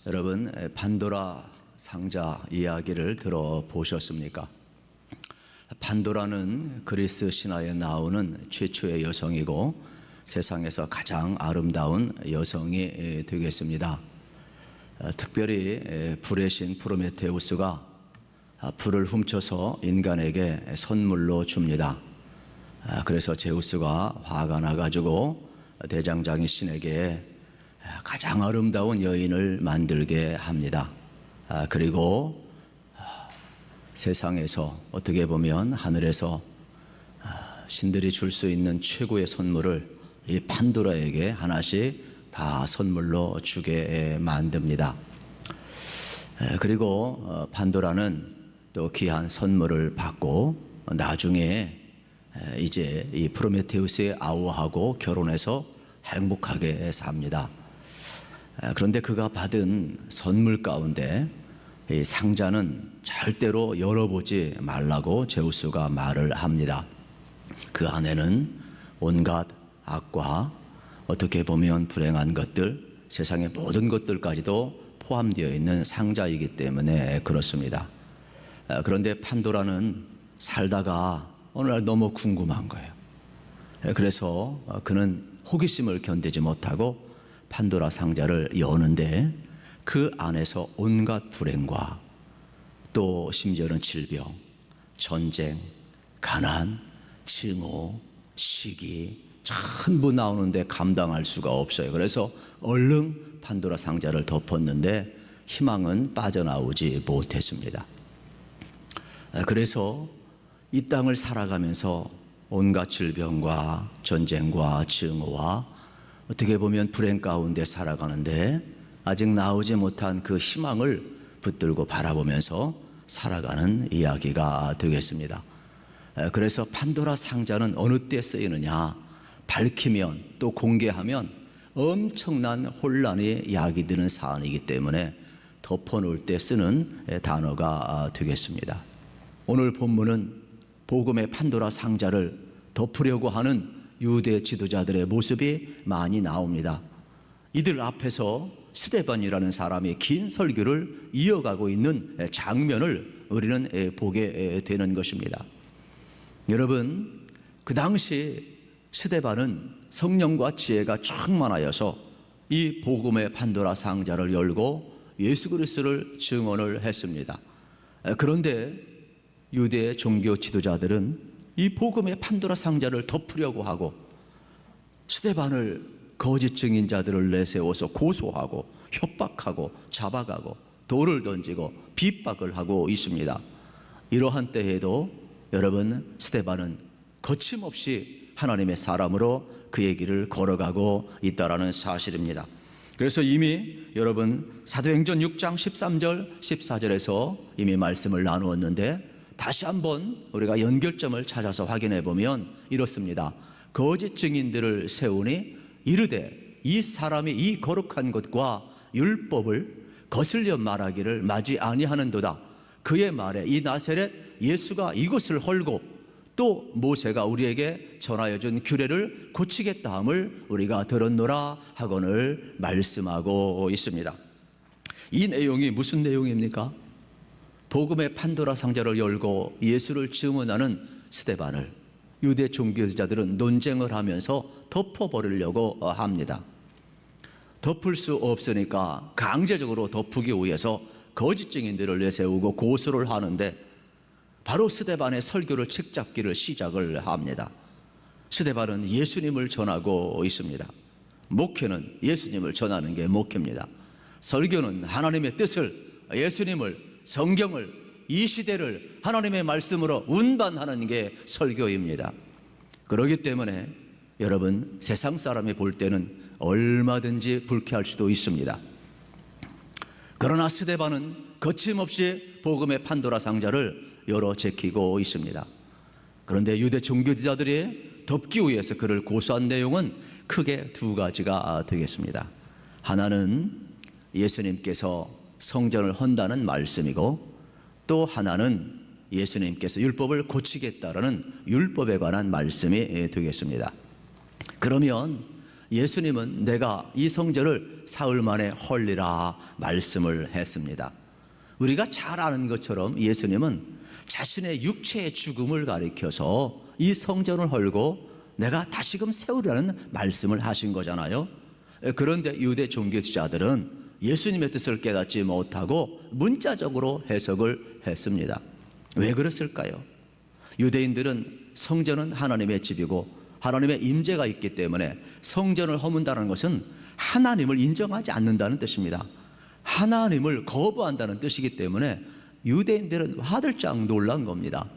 여러분, 판도라 상자 이야기를 들어보셨습니까? 판도라는 그리스 신화에 나오는 최초의 여성이고 세상에서 가장 아름다운 여성이 되겠습니다. 특별히 불의 신 프로메테우스가 불을 훔쳐서 인간에게 선물로 줍니다. 그래서 제우스가 화가 나가지고 대장장이 신에게 가장 아름다운 여인을 만들게 합니다. 그리고 세상에서 어떻게 보면 하늘에서 신들이 줄 수 있는 최고의 선물을 이 판도라에게 하나씩 다 선물로 주게 만듭니다. 그리고 판도라는 또 귀한 선물을 받고 나중에 이제 이 프로메테우스의 아우하고 결혼해서 행복하게 삽니다. 그런데 그가 받은 선물 가운데 이 상자는 절대로 열어보지 말라고 제우스가 말을 합니다. 그 안에는 온갖 악과 어떻게 보면 불행한 것들, 세상의 모든 것들까지도 포함되어 있는 상자이기 때문에 그렇습니다. 그런데 판도라는 살다가 어느 날 너무 궁금한 거예요. 그래서 그는 호기심을 견디지 못하고 판도라 상자를 여는데 그 안에서 온갖 불행과 또 심지어는 질병, 전쟁, 가난, 증오, 시기 전부 나오는데 감당할 수가 없어요. 그래서 얼른 판도라 상자를 덮었는데 희망은 빠져나오지 못했습니다. 그래서 이 땅을 살아가면서 온갖 질병과 전쟁과 증오와 어떻게 보면 불행 가운데 살아가는데 아직 나오지 못한 그 희망을 붙들고 바라보면서 살아가는 이야기가 되겠습니다. 그래서 판도라 상자는 어느 때 쓰이느냐, 밝히면 또 공개하면 엄청난 혼란이 야기되는 사안이기 때문에 덮어놓을 때 쓰는 단어가 되겠습니다. 오늘 본문은 복음의 판도라 상자를 덮으려고 하는 유대 지도자들의 모습이 많이 나옵니다. 이들 앞에서 스데반이라는 사람이 긴 설교를 이어가고 있는 장면을 우리는 보게 되는 것입니다. 여러분, 그 당시 스데반은 성령과 지혜가 충만하여서 이 복음의 판도라 상자를 열고 예수 그리스도를 증언을 했습니다. 그런데 유대 종교 지도자들은 이 복음의 판도라 상자를 덮으려고 하고 스데반을 거짓 증인자들을 내세워서 고소하고 협박하고 잡아가고 돌을 던지고 핍박을 하고 있습니다. 이러한 때에도 여러분, 스데반은 거침없이 하나님의 사람으로 그의 길을 걸어가고 있다라는 사실입니다. 그래서 이미 여러분 사도행전 6장 13절 14절에서 이미 말씀을 나누었는데 다시 한번 우리가 연결점을 찾아서 확인해 보면 이렇습니다. 거짓 증인들을 세우니 이르되 이 사람이 이 거룩한 것과 율법을 거슬려 말하기를 마지 아니하는도다. 그의 말에 이 나사렛 예수가 이것을 헐고 또 모세가 우리에게 전하여 준 규례를 고치겠다 함을 우리가 들었노라 하거늘 말씀하고 있습니다. 이 내용이 무슨 내용입니까? 복음의 판도라 상자를 열고 예수를 증언하는 스데반을 유대 종교자들은 논쟁을 하면서 덮어버리려고 합니다. 덮을 수 없으니까 강제적으로 덮기 위해서 거짓 증인들을 내세우고 고소를 하는데 바로 스데반의 설교를 책잡기를 시작을 합니다. 스데반은 예수님을 전하고 있습니다. 목회는 예수님을 전하는 게 목회입니다. 설교는 하나님의 뜻을, 예수님을, 성경을, 이 시대를 하나님의 말씀으로 운반하는 게 설교입니다. 그렇기 때문에 여러분, 세상 사람이 볼 때는 얼마든지 불쾌할 수도 있습니다. 그러나 스데반은 거침없이 복음의 판도라 상자를 열어 제키고 있습니다. 그런데 유대 종교지자들이 덮기 위해서 그를 고소한 내용은 크게 두 가지가 되겠습니다. 하나는 예수님께서 성전을 헌다는 말씀이고 또 하나는 예수님께서 율법을 고치겠다라는 율법에 관한 말씀이 되겠습니다. 그러면 예수님은 내가 이 성전을 사흘 만에 헐리라 말씀을 했습니다. 우리가 잘 아는 것처럼 예수님은 자신의 육체의 죽음을 가리켜서 이 성전을 헐고 내가 다시금 세우려는 말씀을 하신 거잖아요. 그런데 유대 종교지자들은 예수님의 뜻을 깨닫지 못하고 문자적으로 해석을 했습니다. 왜 그랬을까요? 유대인들은 성전은 하나님의 집이고 하나님의 임재가 있기 때문에 성전을 허문다는 것은 하나님을 인정하지 않는다는 뜻입니다. 하나님을 거부한다는 뜻이기 때문에 유대인들은 화들짝 놀란 겁니다.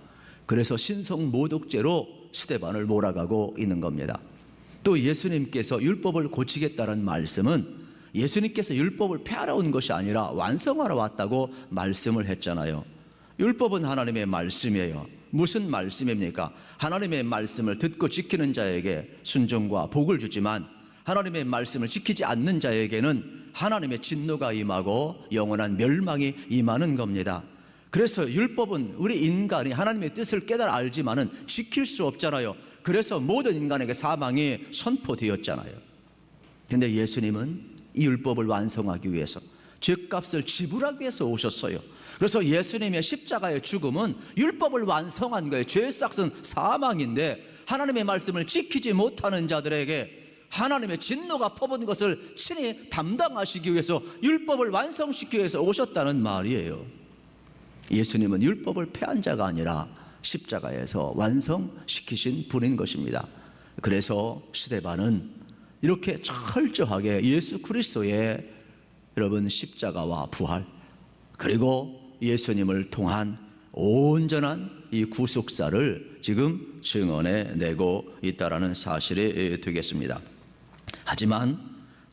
그래서 신성모독죄로 스데반을 몰아가고 있는 겁니다. 또 예수님께서 율법을 고치겠다는 말씀은 예수님께서 율법을 폐하러 온 것이 아니라 완성하러 왔다고 말씀을 했잖아요. 율법은 하나님의 말씀이에요. 무슨 말씀입니까? 하나님의 말씀을 듣고 지키는 자에게 순종과 복을 주지만 하나님의 말씀을 지키지 않는 자에게는 하나님의 진노가 임하고 영원한 멸망이 임하는 겁니다. 그래서 율법은 우리 인간이 하나님의 뜻을 깨달아 알지만은 지킬 수 없잖아요. 그래서 모든 인간에게 사망이 선포되었잖아요. 근데 예수님은 이 율법을 완성하기 위해서 죄값을 지불하기 위해서 오셨어요. 그래서 예수님의 십자가의 죽음은 율법을 완성한 거예요. 죄의 삭은 사망인데 하나님의 말씀을 지키지 못하는 자들에게 하나님의 진노가 퍼붓는 것을 친히 담당하시기 위해서 율법을 완성시키기 위해서 오셨다는 말이에요. 예수님은 율법을 폐한 자가 아니라 십자가에서 완성시키신 분인 것입니다. 그래서 스데반은 이렇게 철저하게 예수 그리스도의 여러분 십자가와 부활 그리고 예수님을 통한 온전한 이 구속사를 지금 증언해 내고 있다라는 사실이 되겠습니다. 하지만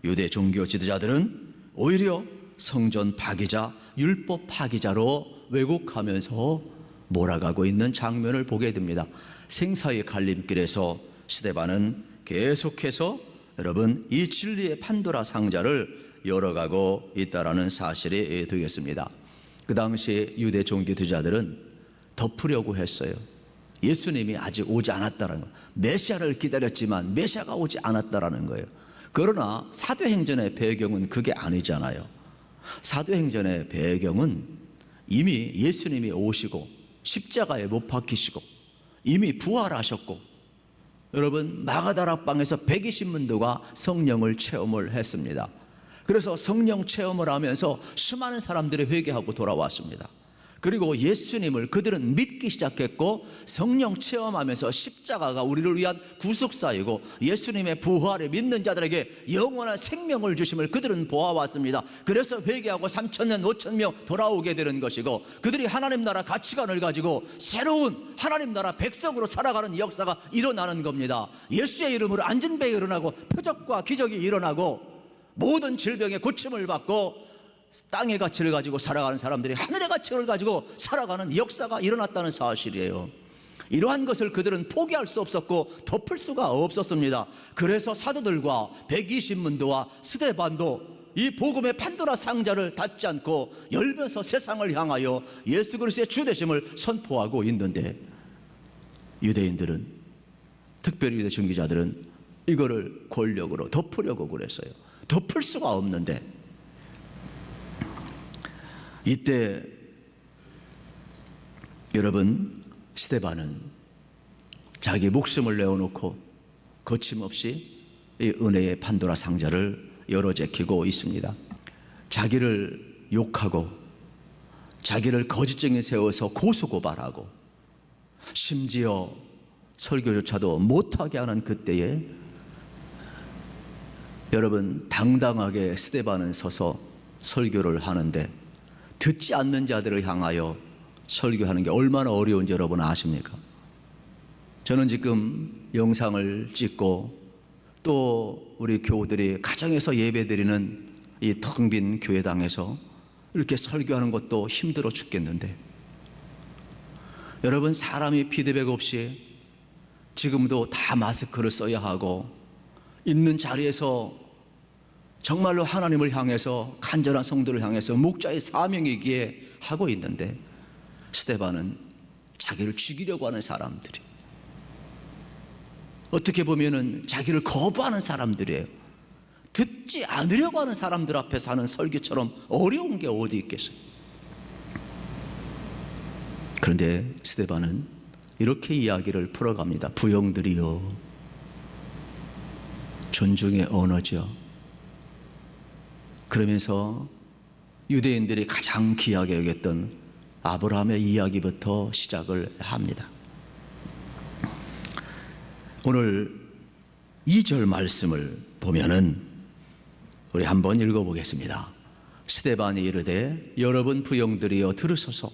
유대 종교 지도자들은 오히려 성전 파기자, 율법 파기자로 왜곡하면서 몰아가고 있는 장면을 보게 됩니다. 생사의 갈림길에서 스데반은 계속해서 여러분 이 진리의 판도라 상자를 열어가고 있다라는 사실이 되겠습니다. 그 당시 유대 종교 지도자들은 덮으려고 했어요. 예수님이 아직 오지 않았다는 거예요. 메시아를 기다렸지만 메시아가 오지 않았다라는 거예요. 그러나 사도행전의 배경은 그게 아니잖아요. 사도행전의 배경은 이미 예수님이 오시고 십자가에 못 박히시고 이미 부활하셨고 여러분 마가다락방에서 120문도가 성령을 체험을 했습니다. 그래서 성령 체험을 하면서 수많은 사람들이 회개하고 돌아왔습니다. 그리고 예수님을 그들은 믿기 시작했고 성령 체험하면서 십자가가 우리를 위한 구속사이고 예수님의 부활을 믿는 자들에게 영원한 생명을 주심을 그들은 보아왔습니다. 그래서 회개하고 3,000년 5,000명 돌아오게 되는 것이고 그들이 하나님 나라 가치관을 가지고 새로운 하나님 나라 백성으로 살아가는 역사가 일어나는 겁니다. 예수의 이름으로 안전배가 일어나고 표적과 기적이 일어나고 모든 질병의 고침을 받고 땅의 가치를 가지고 살아가는 사람들이 하늘의 가치를 가지고 살아가는 역사가 일어났다는 사실이에요. 이러한 것을 그들은 포기할 수 없었고 덮을 수가 없었습니다. 그래서 사도들과 120문도와 스데반도 이 복음의 판도라 상자를 닫지 않고 열면서 세상을 향하여 예수 그리스도의 주되심을 선포하고 있는데 유대인들은 특별히 유대 종교자들은 이거를 권력으로 덮으려고 그랬어요. 덮을 수가 없는데 이때 여러분 스데반은 자기 목숨을 내어놓고 거침없이 이 은혜의 판도라 상자를 열어 제키고 있습니다. 자기를 욕하고 자기를 거짓증에 세워서 고소고발하고 심지어 설교조차도 못하게 하는 그때에 여러분 당당하게 스데반은 서서 설교를 하는데 듣지 않는 자들을 향하여 설교하는 게 얼마나 어려운지 여러분 아십니까? 저는 지금 영상을 찍고 또 우리 교우들이 가정에서 예배드리는 이 텅 빈 교회당에서 이렇게 설교하는 것도 힘들어 죽겠는데 여러분 사람이 피드백 없이 지금도 다 마스크를 써야 하고 있는 자리에서 정말로 하나님을 향해서 간절한 성도를 향해서 목자의 사명이기에 하고 있는데 스데반은 자기를 죽이려고 하는 사람들이 어떻게 보면은 자기를 거부하는 사람들이에요. 듣지 않으려고 하는 사람들 앞에서 하는 설교처럼 어려운 게 어디 있겠어요? 그런데 스데반은 이렇게 이야기를 풀어갑니다. 부형들이여, 존중의 언어죠. 그러면서 유대인들이 가장 귀하게 여겼던 아브라함의 이야기부터 시작을 합니다. 오늘 2절 말씀을 보면은 우리 한번 읽어보겠습니다. 스데반이 이르되 여러분 부형들이여 들으소서.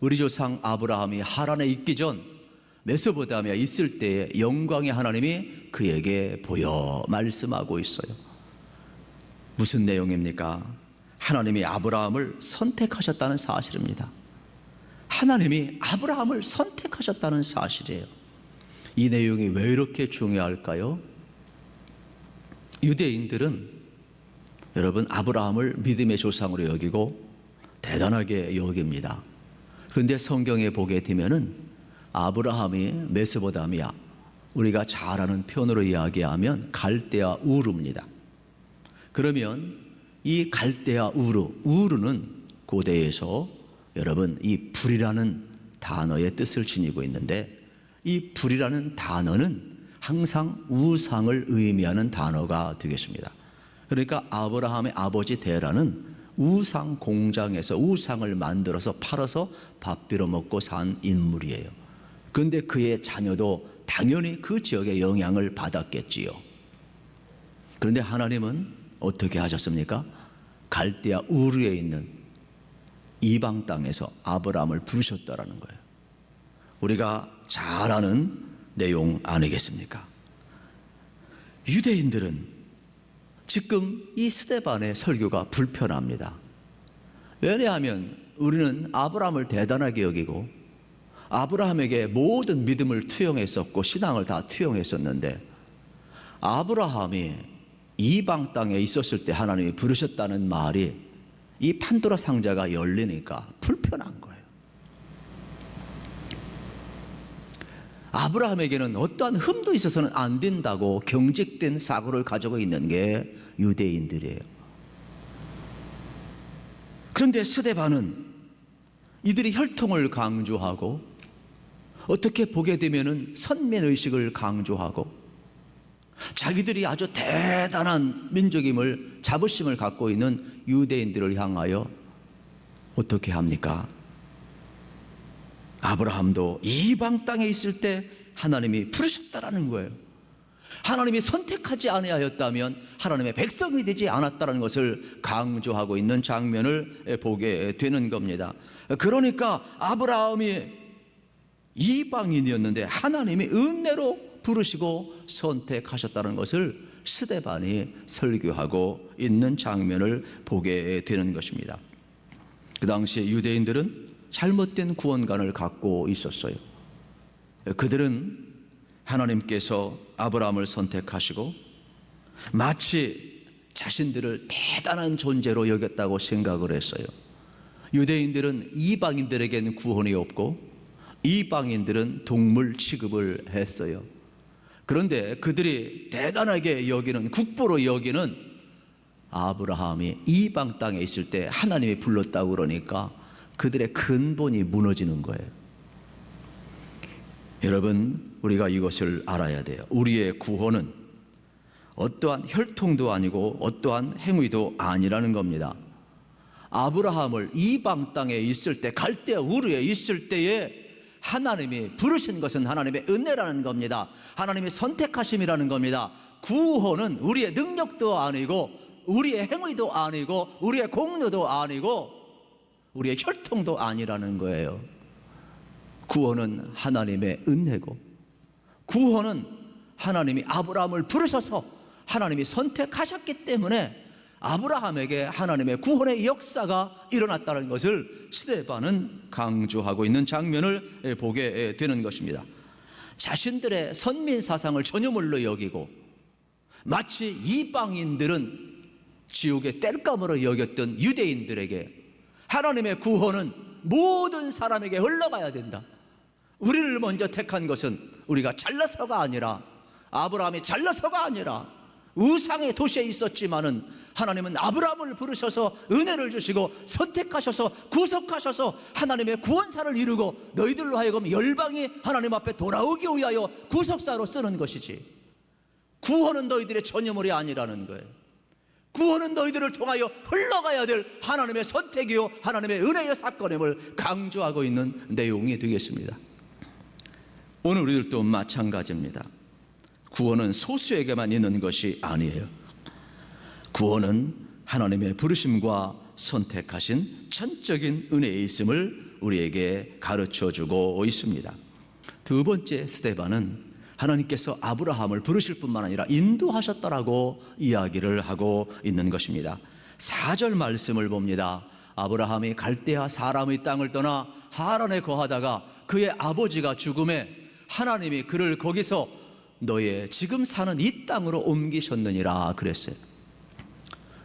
우리 조상 아브라함이 하란에 있기 전 메소포타미아에 있을 때에 영광의 하나님이 그에게 보여 말씀하고 있어요. 무슨 내용입니까? 하나님이 아브라함을 선택하셨다는 사실입니다. 하나님이 아브라함을 선택하셨다는 사실이에요. 이 내용이 왜 이렇게 중요할까요? 유대인들은 여러분 아브라함을 믿음의 조상으로 여기고 대단하게 여깁니다. 그런데 성경에 보게 되면은 아브라함이 메소포타미아, 우리가 잘 아는 표현으로 이야기하면 갈대아 우르입니다. 그러면 이 갈대아 우르는 고대에서 여러분 이 불이라는 단어의 뜻을 지니고 있는데, 이 불이라는 단어는 항상 우상을 의미하는 단어가 되겠습니다. 그러니까 아브라함의 아버지 데라는 우상 공장에서 우상을 만들어서 팔아서 밥 빌어 먹고 산 인물이에요. 그런데 그의 자녀도 당연히 그 지역의 영향을 받았겠지요. 그런데 하나님은 어떻게 하셨습니까? 갈대아 우르에 있는 이방 땅에서 아브라함을 부르셨다라는 거예요. 우리가 잘 아는 내용 아니겠습니까? 유대인들은 지금 이 스데반의 설교가 불편합니다. 왜냐하면 우리는 아브라함을 대단하게 여기고 아브라함에게 모든 믿음을 투영했었고 신앙을 다 투영했었는데, 아브라함이 이방 땅에 있었을 때 하나님이 부르셨다는 말이 이 판도라 상자가 열리니까 불편한 거예요. 아브라함에게는 어떠한 흠도 있어서는 안 된다고 경직된 사고를 가지고 있는 게 유대인들이에요. 그런데 스데반은 이들이 혈통을 강조하고 어떻게 보게 되면은 선민의식을 강조하고 자기들이 아주 대단한 민족임을, 자부심을 갖고 있는 유대인들을 향하여 어떻게 합니까? 아브라함도 이방 땅에 있을 때 하나님이 부르셨다라는 거예요. 하나님이 선택하지 아니하였다면 하나님의 백성이 되지 않았다는 것을 강조하고 있는 장면을 보게 되는 겁니다. 그러니까 아브라함이 이방인이었는데 하나님이 은혜로 부르시고 선택하셨다는 것을 스데반이 설교하고 있는 장면을 보게 되는 것입니다. 그 당시에 유대인들은 잘못된 구원관을 갖고 있었어요. 그들은 하나님께서 아브라함을 선택하시고 마치 자신들을 대단한 존재로 여겼다고 생각을 했어요. 유대인들은 이방인들에게는 구원이 없고 이방인들은 동물 취급을 했어요. 그런데 그들이 대단하게 여기는, 국보로 여기는 아브라함이 이방 땅에 있을 때 하나님이 불렀다고 그러니까 그들의 근본이 무너지는 거예요. 여러분, 우리가 이것을 알아야 돼요. 우리의 구원은 어떠한 혈통도 아니고 어떠한 행위도 아니라는 겁니다. 아브라함을 이방 땅에 있을 때, 갈대아 우르에 있을 때에 하나님이 부르신 것은 하나님의 은혜라는 겁니다. 하나님의 선택하심이라는 겁니다. 구원은 우리의 능력도 아니고 우리의 행위도 아니고 우리의 공로도 아니고 우리의 혈통도 아니라는 거예요. 구원은 하나님의 은혜고, 구원은 하나님이 아브라함을 부르셔서 하나님이 선택하셨기 때문에 아브라함에게 하나님의 구원의 역사가 일어났다는 것을 스데반은 강조하고 있는 장면을 보게 되는 것입니다. 자신들의 선민 사상을 전유물로 여기고 마치 이방인들은 지옥의 땔감으로 여겼던 유대인들에게 하나님의 구원은 모든 사람에게 흘러가야 된다. 우리를 먼저 택한 것은 우리가 잘나서가 아니라, 아브라함이 잘나서가 아니라 우상의 도시에 있었지만은 하나님은 아브라함을 부르셔서 은혜를 주시고 선택하셔서 구속하셔서 하나님의 구원사를 이루고 너희들로 하여금 열방이 하나님 앞에 돌아오기 위하여 구속사로 쓰는 것이지, 구원은 너희들의 전유물이 아니라는 거예요. 구원은 너희들을 통하여 흘러가야 될 하나님의 선택이요 하나님의 은혜의 사건임을 강조하고 있는 내용이 되겠습니다. 오늘 우리들도 마찬가지입니다. 구원은 소수에게만 있는 것이 아니에요. 구원은 하나님의 부르심과 선택하신 전적인 은혜에 있음을 우리에게 가르쳐주고 있습니다. 두 번째 스테반은 하나님께서 아브라함을 부르실 뿐만 아니라 인도하셨다라고 이야기를 하고 있는 것입니다. 4절 말씀을 봅니다. 아브라함이 갈대아 사람의 땅을 떠나 하란에 거하다가 그의 아버지가 죽음에 하나님이 그를 거기서 너의 지금 사는 이 땅으로 옮기셨느니라 그랬어요.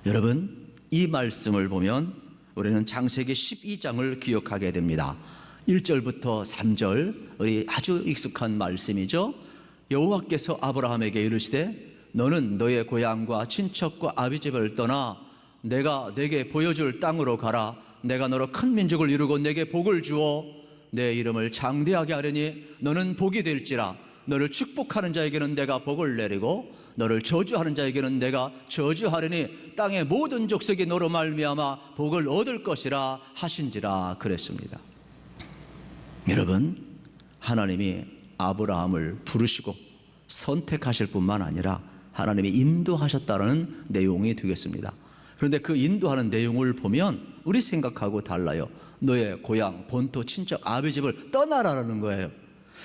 여러분, 이 말씀을 보면 우리는 창세기 12장을 기억하게 됩니다. 1절부터 3절, 우리 아주 익숙한 말씀이죠. 여호와께서 아브라함에게 이르시되 너는 너의 고향과 친척과 아비집을 떠나 내가 내게 보여줄 땅으로 가라. 내가 너로 큰 민족을 이루고 내게 복을 주어 내 이름을 장대하게 하려니 너는 복이 될지라. 너를 축복하는 자에게는 내가 복을 내리고 너를 저주하는 자에게는 내가 저주하려니 땅의 모든 족속이 너로 말미암아 복을 얻을 것이라 하신지라 그랬습니다. 여러분, 하나님이 아브라함을 부르시고 선택하실 뿐만 아니라 하나님이 인도하셨다는 내용이 되겠습니다. 그런데 그 인도하는 내용을 보면 우리 생각하고 달라요. 너의 고향, 본토, 친척, 아비집을 떠나라는 거예요.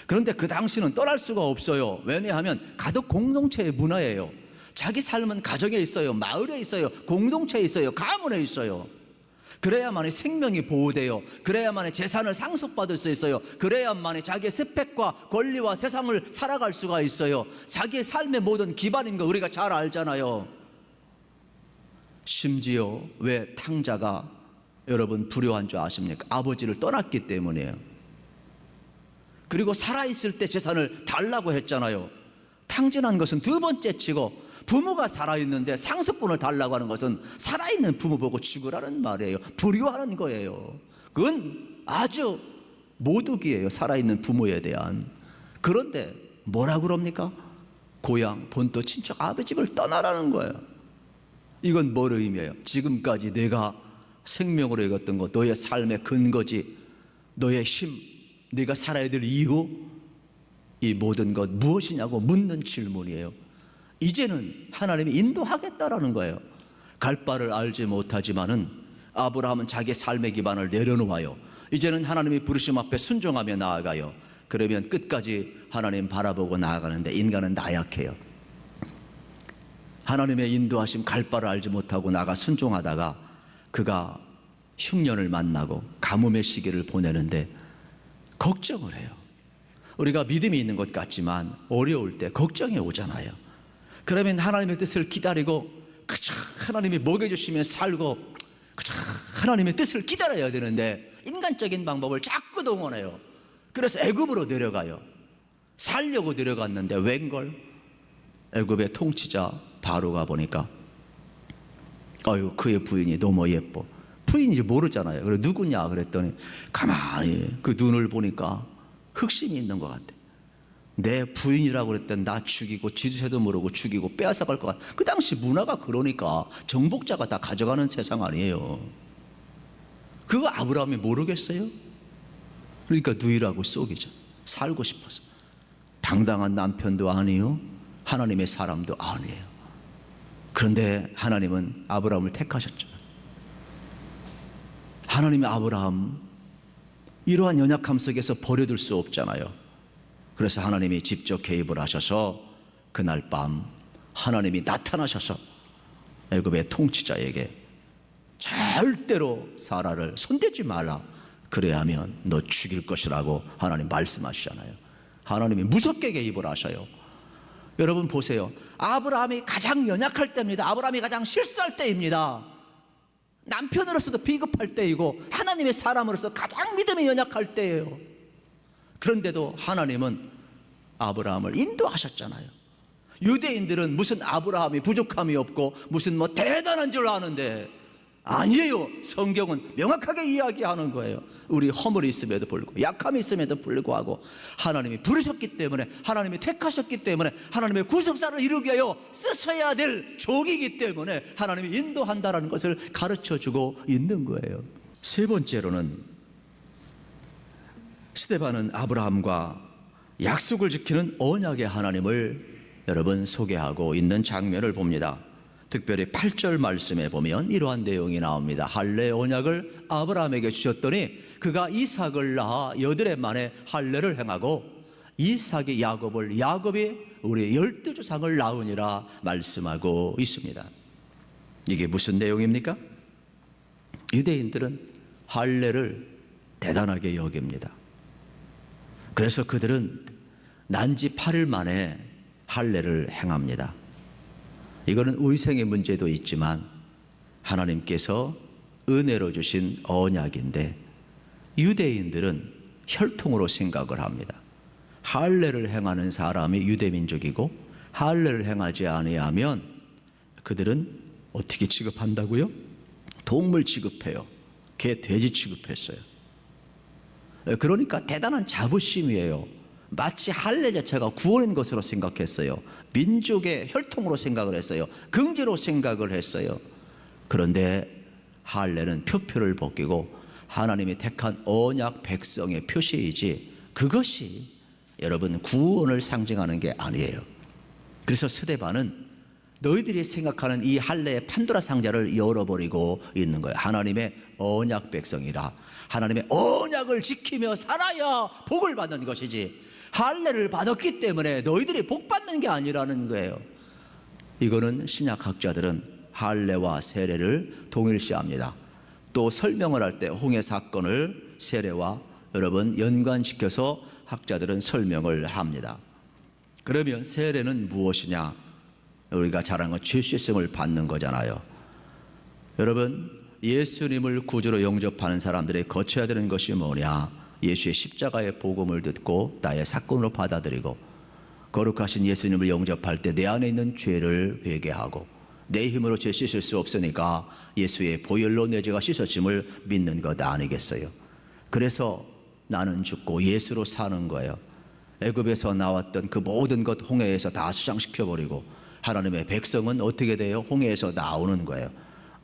그런데 그 당시는 떠날 수가 없어요. 왜냐하면 가족 공동체의 문화예요. 자기 삶은 가정에 있어요, 마을에 있어요, 공동체에 있어요, 가문에 있어요. 그래야만이 생명이 보호돼요. 그래야만이 재산을 상속받을 수 있어요. 그래야만이 자기의 스펙과 권리와 세상을 살아갈 수가 있어요. 자기의 삶의 모든 기반인 거 우리가 잘 알잖아요. 심지어 왜 탕자가 여러분 불효한 줄 아십니까? 아버지를 떠났기 때문이에요. 그리고 살아있을 때 재산을 달라고 했잖아요. 탕진한 것은 두 번째 치고, 부모가 살아있는데 상속분을 달라고 하는 것은 살아있는 부모 보고 죽으라는 말이에요. 불효하는 거예요. 그건 아주 모독이에요, 살아있는 부모에 대한. 그런데 뭐라 그럽니까? 고향, 본토, 친척, 아버지집을 떠나라는 거예요. 이건 뭘 의미해요? 지금까지 내가 생명으로 여겼던 것, 너의 삶의 근거지, 너의 힘, 네가 살아야 될 이유, 이 모든 것 무엇이냐고 묻는 질문이에요. 이제는 하나님이 인도하겠다라는 거예요. 갈 바를 알지 못하지만은 아브라함은 자기의 삶의 기반을 내려놓아요. 이제는 하나님이 부르심 앞에 순종하며 나아가요. 그러면 끝까지 하나님 바라보고 나아가는데 인간은 나약해요. 하나님의 인도하심, 갈 바를 알지 못하고 나가 순종하다가 그가 흉년을 만나고 가뭄의 시기를 보내는데 걱정을 해요. 우리가 믿음이 있는 것 같지만 어려울 때 걱정이 오잖아요. 그러면 하나님의 뜻을 기다리고 그저 하나님이 먹여주시면 살고 그저 하나님의 뜻을 기다려야 되는데 인간적인 방법을 자꾸 동원해요. 그래서 애굽으로 내려가요. 살려고 내려갔는데 웬걸, 애굽의 통치자 바로가 보니까 아유, 그의 부인이 너무 예뻐. 부인인지 모르잖아요. 그래 누구냐 그랬더니 가만히 그 눈을 보니까 흑심이 있는 것 같아. 내 부인이라고 그랬더니 나 죽이고 지두새도 모르고 죽이고 빼앗아갈 것 같아. 그 당시 문화가 그러니까 정복자가 다 가져가는 세상 아니에요. 그거 아브라함이 모르겠어요? 그러니까 누이라고 속이죠. 살고 싶어서. 당당한 남편도 아니요, 하나님의 사람도 아니에요. 그런데 하나님은 아브라함을 택하셨죠. 하나님이 아브라함 이러한 연약함 속에서 버려둘 수 없잖아요. 그래서 하나님이 직접 개입을 하셔서 그날 밤 하나님이 나타나셔서 애굽의 통치자에게 절대로 사라를 손대지 말라, 그래야 하면 너 죽일 것이라고 하나님 말씀하시잖아요. 하나님이 무섭게 개입을 하셔요. 여러분 보세요. 아브라함이 가장 연약할 때입니다. 아브라함이 가장 실수할 때입니다. 남편으로서도 비겁할 때이고 하나님의 사람으로서 가장 믿음이 연약할 때예요. 그런데도 하나님은 아브라함을 인도하셨잖아요. 유대인들은 무슨 아브라함이 부족함이 없고 무슨 뭐 대단한 줄 아는데 아니에요. 성경은 명확하게 이야기하는 거예요. 우리 허물이 있음에도 불구하고 약함이 있음에도 불구하고 하나님이 부르셨기 때문에, 하나님이 택하셨기 때문에, 하나님의 구속사를 이루기 위하여 쓰셔야 될 종이기 때문에 하나님이 인도한다는 것을 가르쳐주고 있는 거예요. 세 번째로는 스데반은 아브라함과 약속을 지키는 언약의 하나님을 여러분 소개하고 있는 장면을 봅니다. 특별히 8절 말씀에 보면 이러한 내용이 나옵니다. 할례 언약을 아브라함에게 주셨더니 그가 이삭을 낳아 8해 만에 할례를 행하고 이삭이 야곱을, 야곱이 우리 12조상을 낳으니라 말씀하고 있습니다. 이게 무슨 내용입니까? 유대인들은 할례를 대단하게 여깁니다. 그래서 그들은 난지 8일 만에 할례를 행합니다. 이거는 의생의 문제도 있지만 하나님께서 은혜로 주신 언약인데 유대인들은 혈통으로 생각을 합니다. 할례를 행하는 사람이 유대민족이고 할례를 행하지 아니하면 그들은 어떻게 취급한다고요? 동물 취급해요. 개, 돼지 취급했어요. 그러니까 대단한 자부심이에요. 마치 할례 자체가 구원인 것으로 생각했어요. 민족의 혈통으로 생각을 했어요. 긍지로 생각을 했어요. 그런데 할례는 표표를 벗기고 하나님이 택한 언약 백성의 표시이지 그것이 여러분 구원을 상징하는 게 아니에요. 그래서 스데반은 너희들이 생각하는 이 할례의 판도라 상자를 열어버리고 있는 거예요. 하나님의 언약 백성이라 하나님의 언약을 지키며 살아야 복을 받는 것이지 할례를 받았기 때문에 너희들이 복 받는 게 아니라는 거예요. 이거는 신약학자들은 할례와 세례를 동일시합니다. 또 설명을 할 때 홍해 사건을 세례와 여러분 연관시켜서 학자들은 설명을 합니다. 그러면 세례는 무엇이냐? 우리가 잘 아는 건 죄 씻음을 받는 거잖아요. 여러분 예수님을 구주로 영접하는 사람들이 거쳐야 되는 것이 뭐냐? 예수의 십자가의 복음을 듣고 나의 사건으로 받아들이고 거룩하신 예수님을 영접할 때 내 안에 있는 죄를 회개하고 내 힘으로 죄 씻을 수 없으니까 예수의 보혈로 내 죄가 씻어짐을 믿는 것 아니겠어요? 그래서 나는 죽고 예수로 사는 거예요. 애굽에서 나왔던 그 모든 것 홍해에서 다 수장시켜버리고 하나님의 백성은 어떻게 돼요? 홍해에서 나오는 거예요.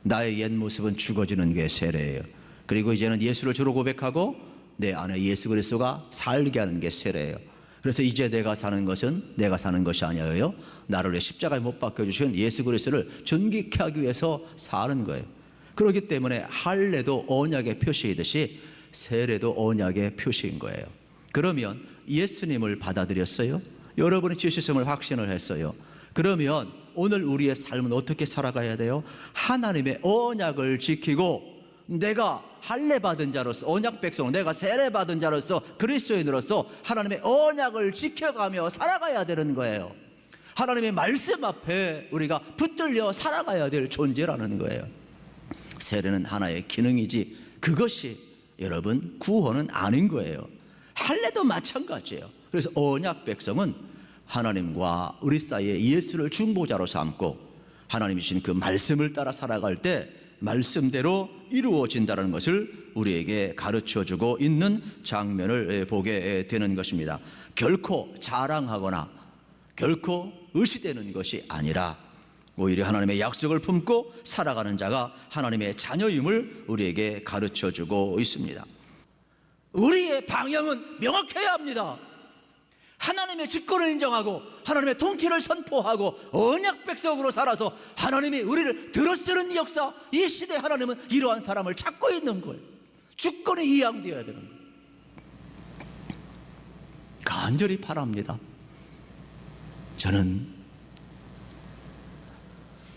나의 옛 모습은 죽어지는 게 세례예요. 그리고 이제는 예수를 주로 고백하고 내 안에 예수 그리스도가 살게 하는 게 세례예요. 그래서 이제 내가 사는 것은 내가 사는 것이 아니에요. 나를 위해 십자가에 못 박혀주신 예수 그리스도를 존귀케 하기 위해서 사는 거예요. 그렇기 때문에 할례도 언약의 표시이듯이 세례도 언약의 표시인 거예요. 그러면 예수님을 받아들였어요? 여러분이 죄 씻음을 확신을 했어요. 그러면 오늘 우리의 삶은 어떻게 살아가야 돼요? 하나님의 언약을 지키고 내가 할례 받은 자로서 언약 백성, 내가 세례 받은 자로서 그리스도인으로서 하나님의 언약을 지켜가며 살아가야 되는 거예요. 하나님의 말씀 앞에 우리가 붙들려 살아가야 될 존재라는 거예요. 세례는 하나의 기능이지 그것이 여러분 구원은 아닌 거예요. 할례도 마찬가지예요. 그래서 언약 백성은 하나님과 우리 사이에 예수를 중보자로 삼고 하나님이 주신 그 말씀을 따라 살아갈 때 말씀대로 이루어진다는 것을 우리에게 가르쳐주고 있는 장면을 보게 되는 것입니다. 결코 자랑하거나 결코 의시되는 것이 아니라 오히려 하나님의 약속을 품고 살아가는 자가 하나님의 자녀임을 우리에게 가르쳐주고 있습니다. 우리의 방향은 명확해야 합니다. 하나님의 주권을 인정하고 하나님의 통치를 선포하고 언약 백성으로 살아서 하나님이 우리를 들어쓰는 역사, 이 시대 하나님은 이러한 사람을 찾고 있는 거예요. 주권이 이양되어야 되는 거예요. 간절히 바랍니다. 저는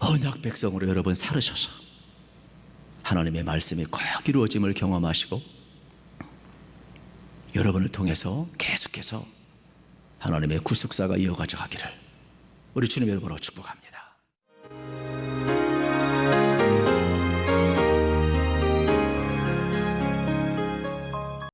언약 백성으로 여러분 살으셔서 하나님의 말씀이 꼭 이루어짐을 경험하시고 여러분을 통해서 계속해서 하나님의 구속사가 이어가져 가기를 우리 주님의 이름으로 축복합니다.